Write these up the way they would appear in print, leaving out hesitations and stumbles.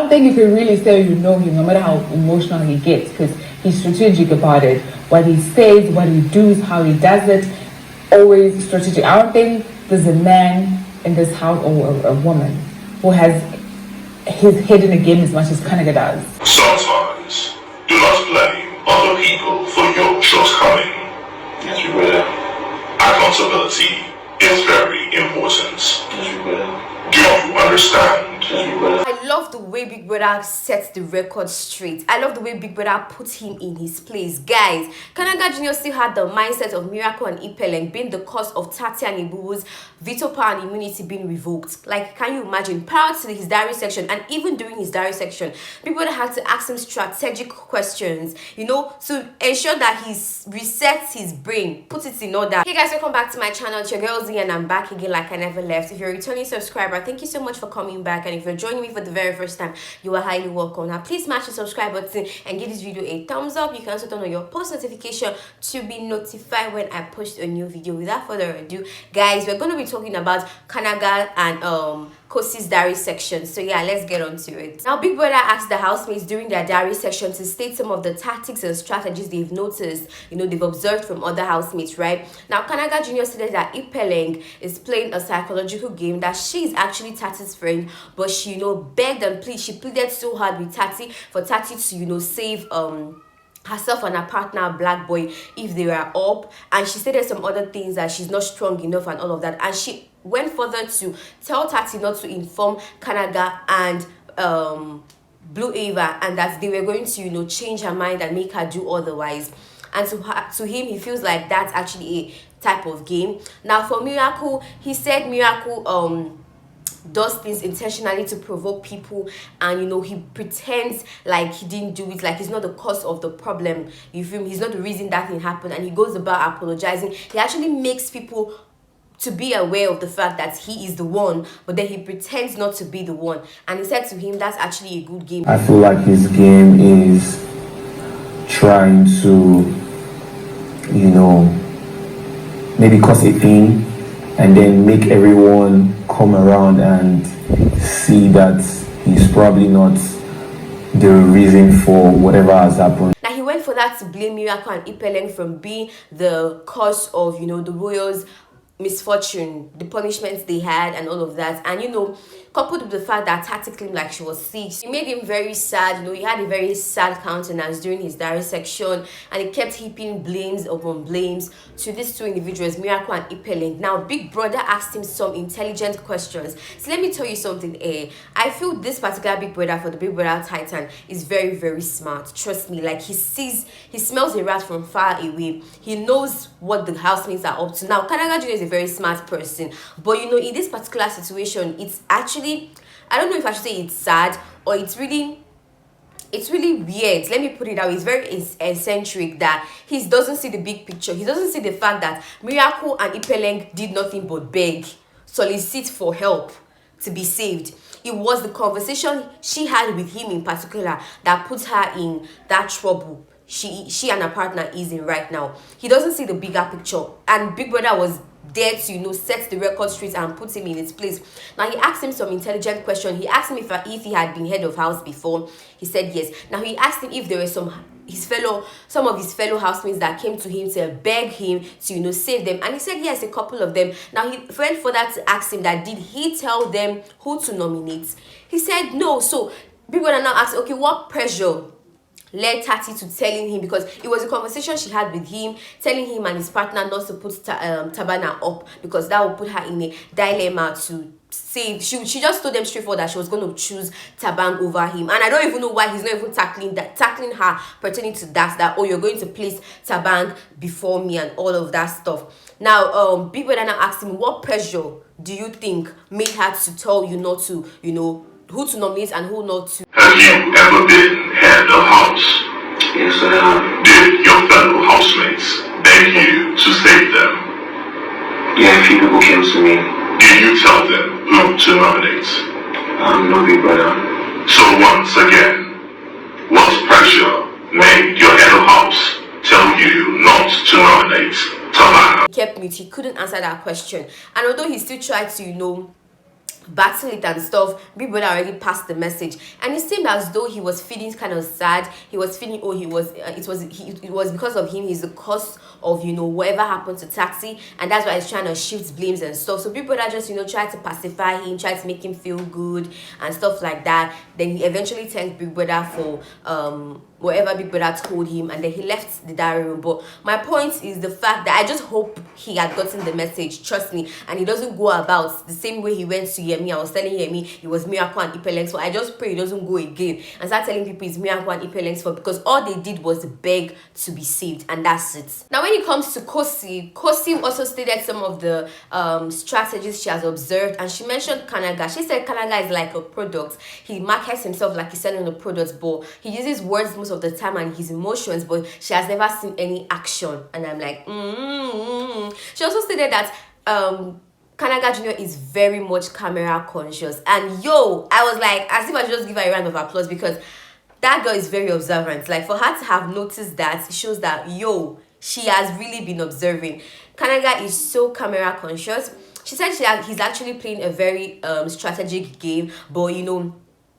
don't think you can really say you know him, no matter how emotional he gets, because he's strategic about it. What he says, what he does, how he does it, always strategic. I don't think there's a man in this house or a woman who has his head in the game as much as Kanaga does. Sometimes, do not blame other people for your shortcoming. Yes, we will. Accountability is very important. Yes, we will. Do you understand? I love the way Big Brother sets the record straight. I love the way Big Brother puts him in his place. Guys, Kanaga Jr. still had the mindset of Miracle and Ipeleng being the cause of Tati and Ibu's veto power and immunity being revoked. Like, can you imagine? Prior to his diary section and even during his diary section, Big Brother had to ask him strategic questions, you know, to ensure that he resets his brain, puts it in order. Hey guys, welcome back to my channel. It's your girl Zinny and I'm back again like I never left. If you're a returning subscriber, thank you so much for coming back, and if you're joining me for the very first time, you are highly welcome. Now please smash the subscribe button and give this video a thumbs up. You can also turn on your post notification to be notified when I post a new video. Without further ado, guys, we're going to be talking about Kanaga and Khosi's diary section. So yeah, let's get on to it. Now Big Brother asked the housemates during their diary section to state some of the tactics and strategies they've noticed, you know, they've observed from other housemates, right? Now Kanaga Jr. said that Ipeleng is playing a psychological game, that she's actually Tati's friend, but she, you know, begged and pleaded so hard with Tati for Tati to, you know, save herself and her partner Black Boy if they were up, and she said there's some other things that she's not strong enough and all of that, and she went further to tell Tati not to inform Kanaga and Blue Ava, and that they were going to, you know, change her mind and make her do otherwise. And to him, he feels like that's actually a type of game. Now for Miracle, he said Miracle does things intentionally to provoke people, and you know, he pretends like he didn't do it, like he's not the cause of the problem. You feel me? He's not the reason that thing happened, and he goes about apologizing. He actually makes people to be aware of the fact that he is the one, but then he pretends not to be the one. And he said to him, that's actually a good game. I feel like his game is trying to, you know, maybe cause a thing and then make everyone come around and see that he's probably not the reason for whatever has happened. Now he went for that to blame Miracle and Ipeleng from being the cause of, you know, the royals' misfortune, the punishments they had and all of that. And you know, coupled with the fact that Tati claimed like she was sick, it made him very sad. You know, he had a very sad countenance during his diary section, and he kept heaping blames upon blames to these two individuals, Miracle and Ipeleng. Now Big Brother asked him some intelligent questions. So let me tell you something, I feel this particular Big Brother for the Big Brother Titan is very, very smart. Trust me, like he smells a rat from far away. He knows what the housemates are up to. Now Kanaga Jr. is a very smart person, but you know, in this particular situation, it's actually, I don't know if I should say it's sad or it's really weird. Let me put it out. It's very eccentric that he doesn't see the big picture. He doesn't see the fact that Miracle and Ipeleng did nothing but beg, solicit for help to be saved. It was the conversation she had with him in particular that put her in that trouble she and her partner is in right now. He doesn't see the bigger picture, and Big Brother was there to, you know, set the record straight and put him in his place. Now he asked him some intelligent question. He asked him if he had been head of house before. He said yes. Now he asked him if there were some of his fellow housemates that came to him to beg him to, you know, save them, and he said yes, a couple of them. Now he went further to ask him that did he tell them who to nominate. He said no. So Big Brother now asked, okay, what pressure led Tati to telling him, because it was a conversation she had with him, telling him and his partner not to put Tabana up because that would put her in a dilemma to save. She just told them straightforward that she was going to choose Tabang over him, and I don't even know why he's not even tackling her pertaining to that oh, you're going to place Tabang before me and all of that stuff. Now Big Brother now asked him, what pressure do you think made her to tell you not to, you know, who to nominate and who not to? Have you ever been head of house? Yes, I have. Did your fellow housemates beg you to save them? Yeah, a few people came to me. Did you tell them who to nominate? No, Big Brother. So once again, what pressure made your head of house tell you not to nominate Tabana? He kept mute. He couldn't answer that question, and although he still tried to, you know, battle it and stuff, Big Brother already passed the message, and it seemed as though he was feeling kind of sad. He was feeling, oh, it was because of him. He's the cause of, you know, whatever happened to Taxi, and that's why he's trying to shift blames and stuff. So Big Brother just, you know, tried to pacify him, tried to make him feel good and stuff like that. Then he eventually thanked Big Brother for whatever Big Brother told him, and then he left the diary room. But my point is the fact that I just hope he had gotten the message, trust me, and he doesn't go about the same way he went to Yemi. I was telling Yemi it was Miracle and Ipelengs, so I just pray he doesn't go again and start telling people it's Miracle and Ipelengs for, because all they did was beg to be saved, and that's it. Now when it comes to Khosi also stated some of the strategies she has observed, and she mentioned Kanaga. She said Kanaga is like a product. He markets himself like he's selling a product, but he uses words most of the time and his emotions, but she has never seen any action. And I'm like, She also stated that Kanaga Jr. is very much camera conscious, and yo, I was like, as if I should just give her a round of applause, because that girl is very observant. Like, for her to have noticed that, it shows that, yo, she has really been observing. Kanaga is so camera conscious. She said he's actually playing a very strategic game, but you know,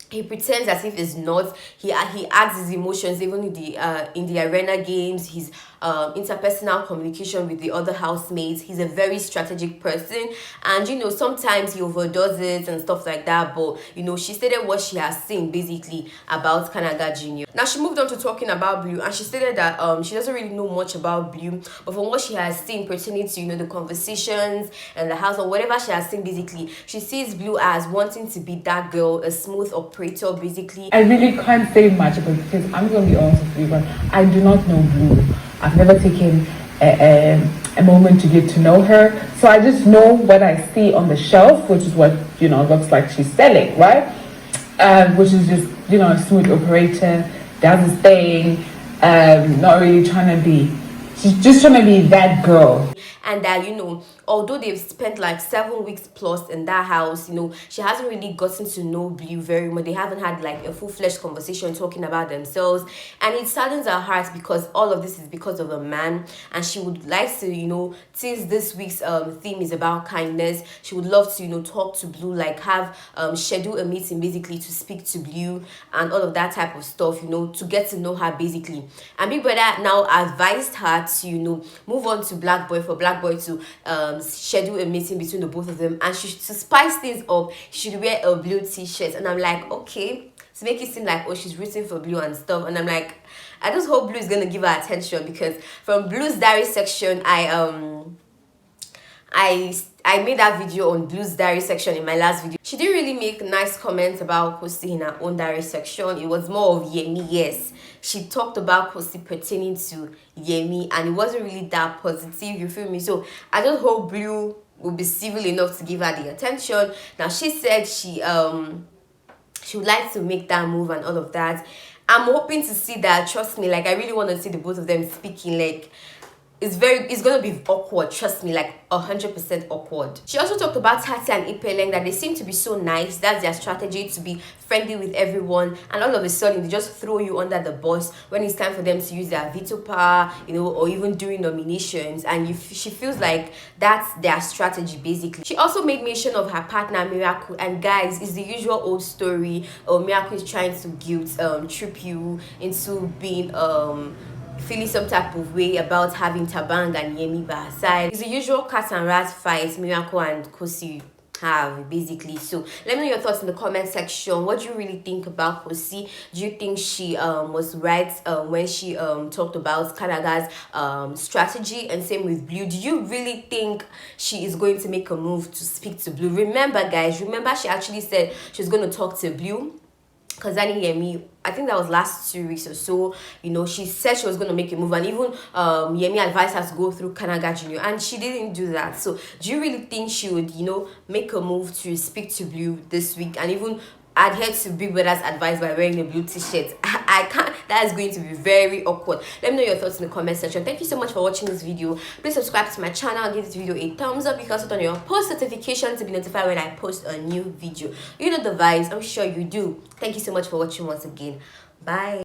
he pretends as if it's not. He adds his emotions even in the arena games, his interpersonal communication with the other housemates. He's a very strategic person, and you know, sometimes he overdoes it and stuff like that. But you know, she stated what she has seen basically about Kanaga Jr. Now she moved on to talking about Blue, and she stated that she doesn't really know much about Blue, but from what she has seen pertaining to, you know, the conversations and the house or whatever she has seen, basically she sees Blue as wanting to be that girl, a smooth operator basically. I really can't say much about it because I'm going to be honest with you, but I do not know Blue. I've never taken a moment to get to know her, so I just know what I see on the shelf, which is what, you know, looks like she's selling, right? Which is just, you know, a smooth operator, does his thing, not really trying to be, she's just trying to be that girl. And that, you know, although they've spent like 7 weeks plus in that house, you know, she hasn't really gotten to know Blue very much. They haven't had like a full-fledged conversation talking about themselves, and it saddens her heart because all of this is because of a man, and she would like to, you know, since this week's theme is about kindness, she would love to, you know, talk to Blue, like have schedule a meeting basically to speak to Blue and all of that type of stuff, you know, to get to know her basically. And Big Brother now advised her to, you know, move on to Black Boy, for Black Boy to schedule a meeting between the both of them, and to spice things up, she should wear a blue t-shirt. And I'm like, okay, to make it seem like, oh, she's rooting for Blue and stuff. And I'm like, I just hope Blue is gonna give her attention, because from Blue's diary section, I made that video on Blue's diary section in my last video. She didn't really make nice comments about Khosi in her own diary section. It was more of Yemi. Yes, she talked about Khosi pertaining to Yemi, and it wasn't really that positive, you feel me? So I just hope Blue will be civil enough to give her the attention. Now she said she would like to make that move and all of that. I'm hoping to see that, trust me, like I really want to see the both of them speaking. Like, it's gonna be awkward, trust me, like 100% awkward. She also talked about Tati and Ipeleng, that they seem to be so nice. That's their strategy, to be friendly with everyone, and all of a sudden they just throw you under the bus when it's time for them to use their veto power, you know, or even during nominations, and she feels like that's their strategy basically. She also made mention of her partner Miracle, and guys, it's the usual old story. Miracle is trying to guilt trip you into being feeling some type of way about having Tabang and Yemi by her side. It's the usual cat and rat fight Miracle and Khosi have basically. So let me know your thoughts in the comment section. What do you really think about Khosi? Do you think she was right when she talked about Kanaga's strategy? And same with Blue. Do you really think she is going to make a move to speak to Blue? Remember guys, she actually said she was going to talk to Blue, because Yemi, I think that was last 2 weeks or so, you know, she said she was going to make a move, and even Yemi advised her to go through Kanaga Jr., and she didn't do that. So do you really think she would, you know, make a move to speak to Blue this week and even adhere to Big Brother's advice by wearing a blue t-shirt? I can't. That is going to be very awkward. Let me know your thoughts in the comment section. Thank you so much for watching this video. Please subscribe to my channel and give this video a thumbs up. You can also turn on your post notification to be notified when I post a new video. You know the vibes, I'm sure you do. Thank you so much for watching once again. Bye.